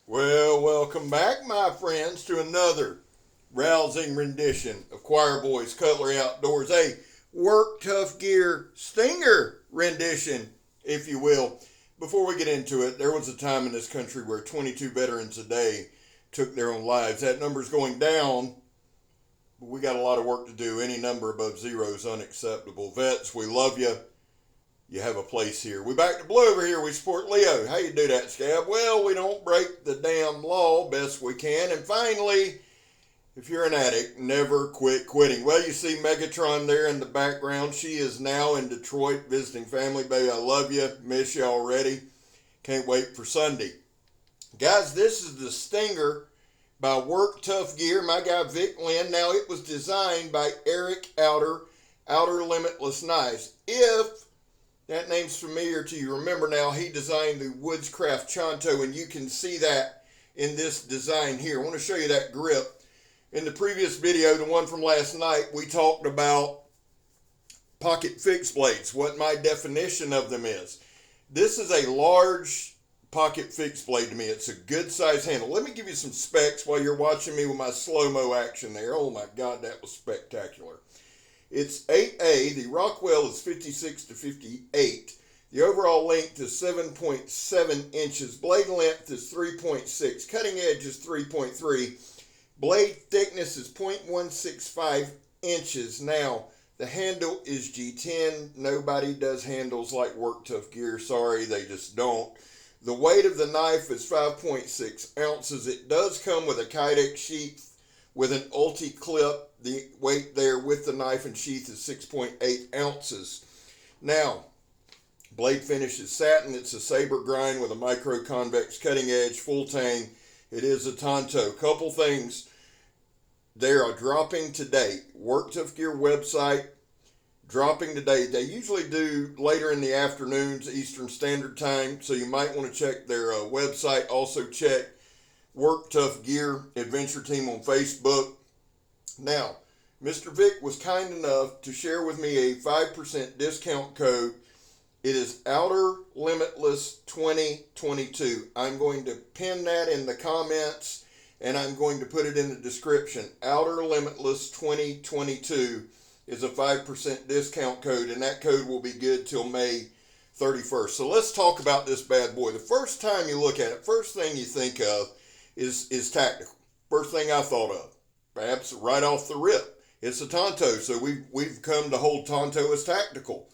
Well, welcome back, my friends, to another rousing rendition of Choir Boys Cutlery Outdoors, a Work Tough Gear Stinger rendition, if you will. Before we get into it, there was a time in this country where 22 veterans a day took their own lives. That number's going down, but we got a lot of work to do. Any number above zero is unacceptable. Vets, we love you. You have a place here. We back to blue over here. We support Leo. How you do that, Scab? Well, we don't break the damn law best we can. And finally, if you're an addict, never quit quitting. Well, you see Megatron there in the background. She is now in Detroit visiting family. Baby, I love you. Miss you already. Can't wait for Sunday. Guys, this is the Stinger by Work Tough Gear. My guy Vic Lynn. Now, it was designed by Eric Outer Limitless Knives. If that name's familiar to you, remember now, he designed the Woodscraft Chonto, and you can see that in this design here. I want to show you that grip. In the previous video, the one from last night, we talked about pocket fixed blades, what my definition of them is. This is a large pocket fixed blade to me. It's a good size handle. Let me give you some specs while you're watching me with my slow-mo action there. Oh my God, that was spectacular. It's 8A, the Rockwell is 56 to 58. The overall length is 7.7 inches. Blade length is 3.6. Cutting edge is 3.3. Blade thickness is 0.165 inches. Now, the handle is G10. Nobody does handles like Work Tough Gear. Sorry, they just don't. The weight of the knife is 5.6 ounces. It does come with a Kydex sheath with an ulti clip. The weight there with the knife and sheath is 6.8 ounces. Now, blade finish is satin. It's a saber grind with a micro convex cutting edge, full tang. It is a Tonto. Couple things. They are dropping today. Work Tough Gear website, dropping today. They usually do later in the afternoons, Eastern Standard Time, so you might want to check their website. Also check Work Tough Gear Adventure Team on Facebook. Now, Mr. Vic was kind enough to share with me a 5% discount code. It is Outer Limitless 2022. I'm going to pin that in the comments, and I'm going to put it in the description. Outer Limitless 2022 is a 5% discount code, and that code will be good till May 31st. So let's talk about this bad boy. The first time you look at it, first thing you think of is tactical. First thing I thought of. Perhaps right off the rip. It's a Tonto, so we've come to hold Tonto as tactical.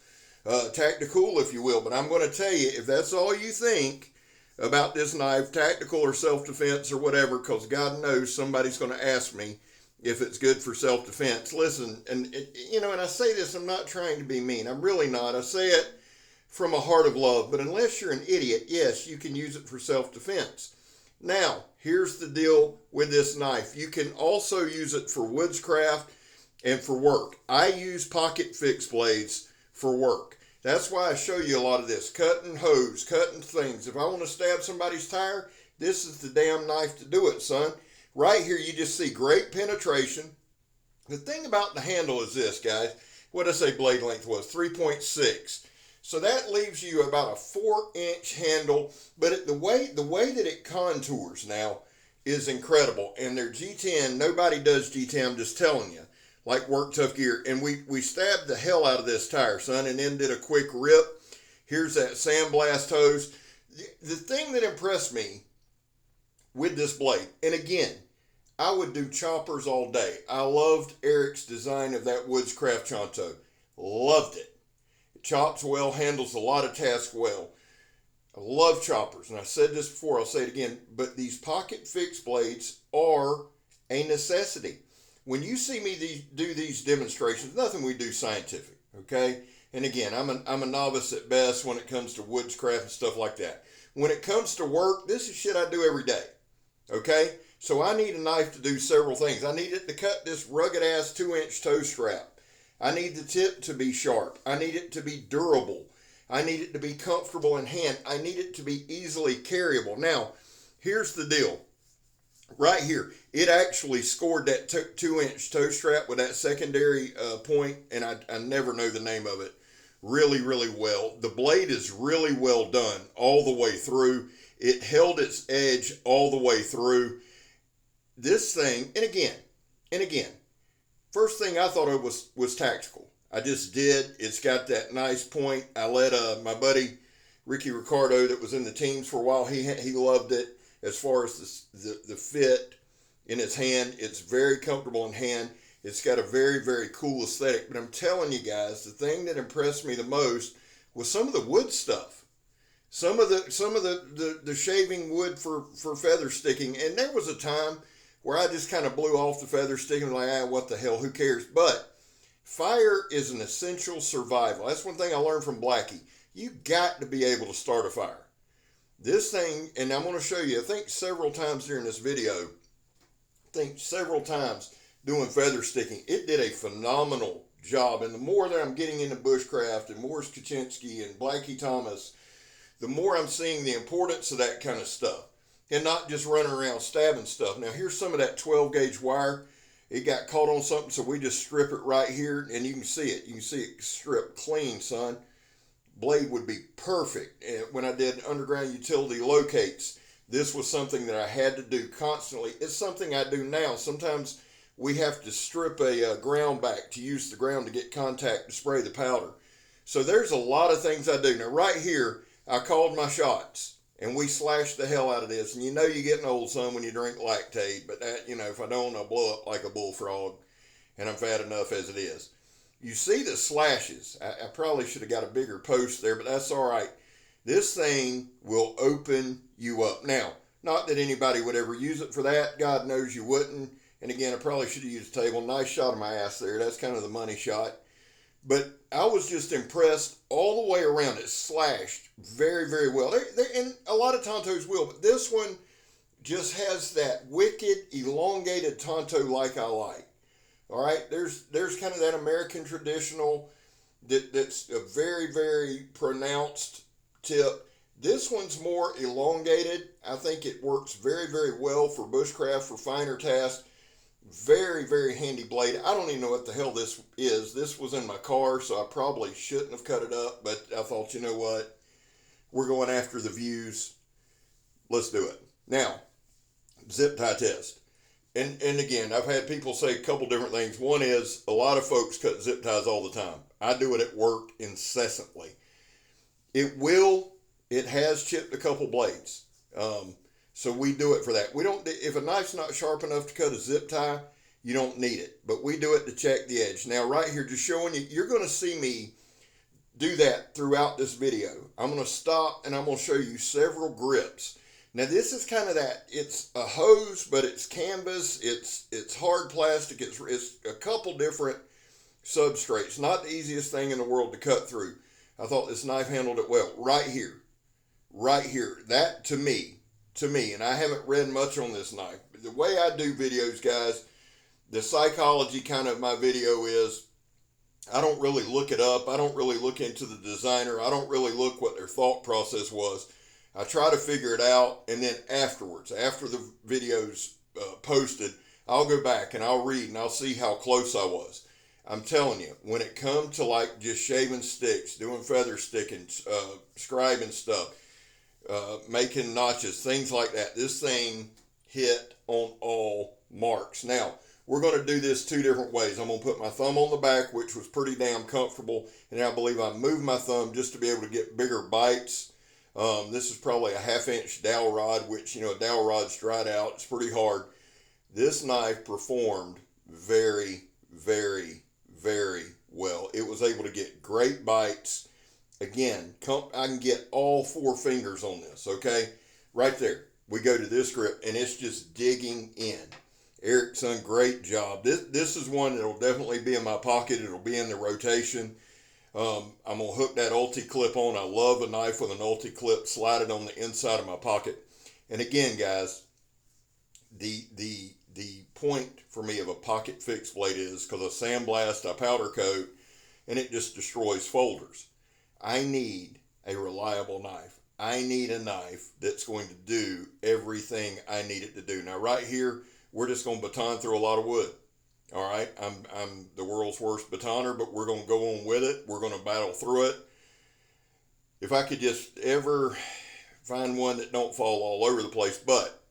Tacticool, if you will. But I'm going to tell you, if that's all you think about this knife, tactical or self-defense or whatever, because God knows somebody's going to ask me if it's good for self-defense. Listen, and I say this, I'm not trying to be mean. I'm really not. I say it from a heart of love. But unless you're an idiot, yes, you can use it for self-defense. Now, here's the deal with this knife. You can also use it for woodscraft and for work. I use pocket fixed blades for work. That's why I show you a lot of this. Cutting hose, cutting things. If I want to stab somebody's tire, this is the damn knife to do it, son. Right here, you just see great penetration. The thing about the handle is this, guys. What did I say blade length was? 3.6. So that leaves you about a 4-inch handle, but the way that it contours now is incredible. And their G10, nobody does G10, I'm just telling you, like Work Tough Gear. And we stabbed the hell out of this tire, son, and then did a quick rip. Here's that sandblast hose. The thing that impressed me with this blade, and again, I would do choppers all day. I loved Eric's design of that Woodscraft Chonto. Loved it. Chops well, handles a lot of tasks well. I love choppers, and I said this before, I'll say it again, but these pocket fixed blades are a necessity. When you see me do these demonstrations, nothing we do scientific, okay? And again, I'm a novice at best when it comes to woodscraft and stuff like that. When it comes to work, this is shit I do every day, okay? So I need a knife to do several things. I need it to cut this rugged-ass 2-inch toe strap. I need the tip to be sharp. I need it to be durable. I need it to be comfortable in hand. I need it to be easily carryable. Now, here's the deal. Right here, it actually scored that 2-inch toe strap with that secondary point, and I never know the name of it, really, really well. The blade is really well done all the way through. It held its edge all the way through. This thing, and again, first thing I thought of was tactical. I just did. It's got that nice point. I let my buddy Ricky Ricardo, that was in the teams for a while, he loved it as far as the fit in its hand. It's very comfortable in hand. It's got a very, very cool aesthetic. But I'm telling you guys, the thing that impressed me the most was some of the wood stuff. Some of the shaving wood for feather sticking. And there was a time where I just kind of blew off the feather sticking, like, what the hell, who cares? But fire is an essential survival. That's one thing I learned from Blackie. You got to be able to start a fire. This thing, and I'm going to show you, I think several times during this video, doing feather sticking, it did a phenomenal job. And the more that I'm getting into bushcraft and Morris Kaczynski and Blackie Thomas, the more I'm seeing the importance of that kind of stuff. And not just running around stabbing stuff. Now here's some of that 12 gauge wire. It got caught on something, so we just strip it right here, and you can see it. You can see it stripped clean, son. Blade would be perfect. And when I did underground utility locates, this was something that I had to do constantly. It's something I do now. Sometimes we have to strip a ground back to use the ground to get contact to spray the powder. So there's a lot of things I do. Now right here, I called my shots. And we slashed the hell out of this. And you know you're getting old, son, when you drink lactate. But that, you know, if I don't, I'll blow up like a bullfrog. And I'm fat enough as it is. You see the slashes. I probably should have got a bigger post there, but that's all right. This thing will open you up. Now, not that anybody would ever use it for that. God knows you wouldn't. And again, I probably should have used a table. Nice shot of my ass there. That's kind of the money shot. But I was just impressed all the way around. It slashed very, very well. And a lot of Tontos will, but this one just has that wicked, elongated Tonto like I like. All right, there's kind of that American traditional that's a very, very pronounced tip. This one's more elongated. I think it works very, very well for bushcraft, for finer tasks. Very, very handy blade. I don't even know what the hell this is. This was in my car, so I probably shouldn't have cut it up, but I thought, you know what? We're going after the views. Let's do it. Now, zip tie test. And again, I've had people say a couple different things. One is a lot of folks cut zip ties all the time. I do it at work incessantly. It has chipped a couple blades. So we do it for that. If a knife's not sharp enough to cut a zip tie, you don't need it. But we do it to check the edge. Now right here, just showing you, you're going to see me do that throughout this video. I'm going to stop and I'm going to show you several grips. Now this is kind of that, it's a hose, but it's canvas, it's hard plastic, it's a couple different substrates. Not the easiest thing in the world to cut through. I thought this knife handled it well. Right here, that to me, and I haven't read much on this knife. The way I do videos, guys, the psychology kind of my video is, I don't really look it up. I don't really look into the designer. I don't really look what their thought process was. I try to figure it out, and then afterwards, after the video's posted, I'll go back and I'll read and I'll see how close I was. I'm telling you, when it comes to like just shaving sticks, doing feather sticking, scribing stuff, making notches, things like that, this thing hit on all marks. Now, we're going to do this two different ways. I'm going to put my thumb on the back, which was pretty damn comfortable, and I believe I moved my thumb just to be able to get bigger bites. This is probably a 1/2 inch dowel rod, which, you know, a dowel rod's dried out. It's pretty hard. This knife performed very, very, very well. It was able to get great bites. Again, I can get all 4 fingers on this, okay? Right there. We go to this grip, and it's just digging in. Eric's done a great job. This is one that will definitely be in my pocket. It'll be in the rotation. I'm going to hook that ulti clip on. I love a knife with an ulti clip. Slide it on the inside of my pocket. And again, guys, the point for me of a pocket fixed blade is because I sandblast, I powder coat, and it just destroys folders. I need a reliable knife. I need a knife that's going to do everything I need it to do. Now, right here, we're just going to baton through a lot of wood. All right, I'm the world's worst batoner, but we're going to go on with it. We're going to battle through it. If I could just ever find one that don't fall all over the place, but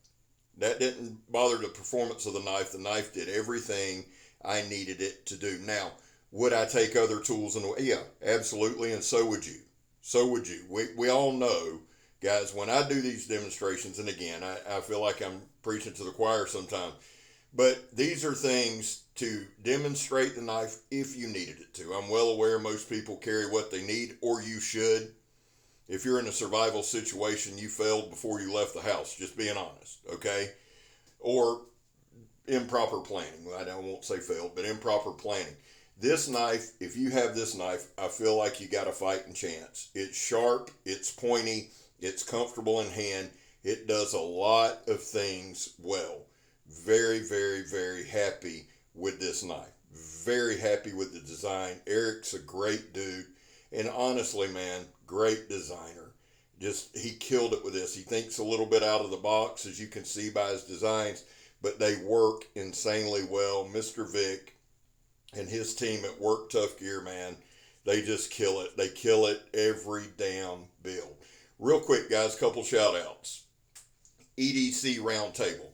that didn't bother the performance of the knife. The knife did everything I needed it to do. Now, would I take other tools? Yeah, absolutely, and so would you. So would you. We all know, guys, when I do these demonstrations, and again, I feel like I'm preaching to the choir sometimes, but these are things to demonstrate the knife if you needed it to. I'm well aware most people carry what they need, or you should. If you're in a survival situation, you failed before you left the house, just being honest, okay? Or improper planning. I won't say failed, but improper planning. This knife, if you have this knife, I feel like you got a fighting chance. It's sharp, it's pointy, it's comfortable in hand. It does a lot of things well. Very, very, very happy with this knife. Very happy with the design. Eric's a great dude. And honestly, man, great designer. Just, he killed it with this. He thinks a little bit out of the box, as you can see by his designs, but they work insanely well. Mr. Vic and his team at Work Tough Gear, man, they just kill it. They kill it every damn build. Real quick, guys, couple shout outs. EDC Roundtable.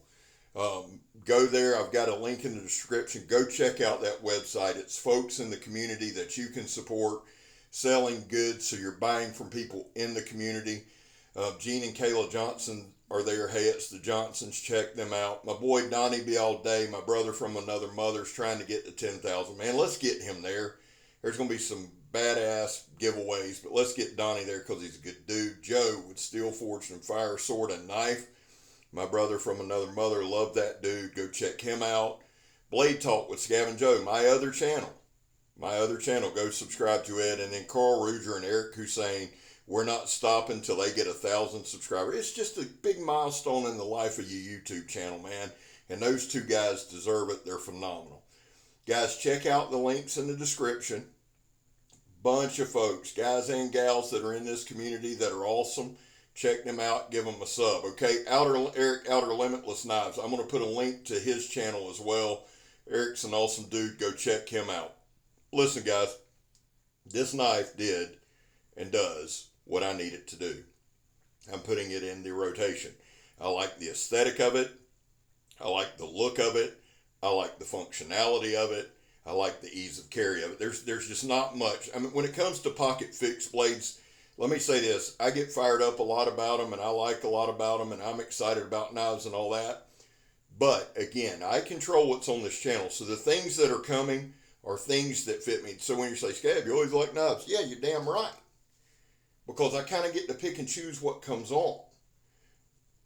Go there. I've got a link in the description. Go check out that website. It's folks in the community that you can support selling goods, so you're buying from people in the community. Gene and Kayla Johnson are there. Heyitsthejohnsons, check them out. My boy Donnie B All-day, my brother from another mother's trying to get to 10,000. Man, let's get him there. There's going to be some badass giveaways, but let's get Donnie there because he's a good dude. Joe with Steel Forged and Fire Sword and Knife. My brother from another mother, love that dude. Go check him out. Blade Talk with Scab and Joe, my other channel. Go subscribe to it. And then Karl Ruedger and Eric Husyan, we're not stopping till they get 1,000 subscribers. It's just a big milestone in the life of your YouTube channel, man. And those two guys deserve it. They're phenomenal. Guys, check out the links in the description. Bunch of folks, guys and gals that are in this community that are awesome. Check them out. Give them a sub, okay? Eric, Outer Limitless Knives. I'm going to put a link to his channel as well. Eric's an awesome dude. Go check him out. Listen, guys, this knife did and does what I need it to do. I'm putting it in the rotation. I like the aesthetic of it. I like the look of it. I like the functionality of it. I like the ease of carry of it. There's just not much. I mean, when it comes to pocket fixed blades, let me say this. I get fired up a lot about them, and I like a lot about them, and I'm excited about knives and all that. But, again, I control what's on this channel. So the things that are coming are things that fit me. So when you say, Scab, you always like knives. Yeah, you're damn right. Because I kind of get to pick and choose what comes on.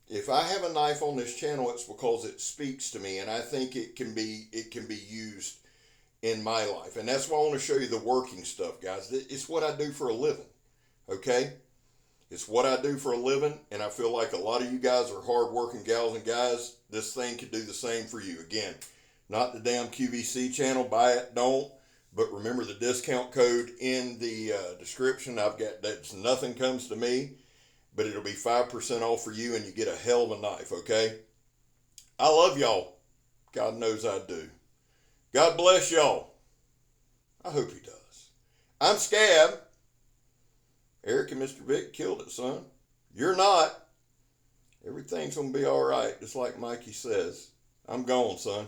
If I have a knife on this channel, it's because it speaks to me, and I think it can be used in my life. And that's why I want to show you the working stuff, guys. It's what I do for a living, okay? It's what I do for a living, and I feel like a lot of you guys are hard-working gals and guys. This thing could do the same for you. Again, not the damn QVC channel. Buy it, don't. But remember the discount code in the description. I've got that's nothing comes to me, but it'll be 5% off for you, and you get a hell of a knife, okay? I love y'all. God knows I do. God bless y'all. I hope he does. I'm Scab. Eric and Mr. Vic killed it, son. You're not. Everything's going to be all right, just like Mikey says. I'm gone, son.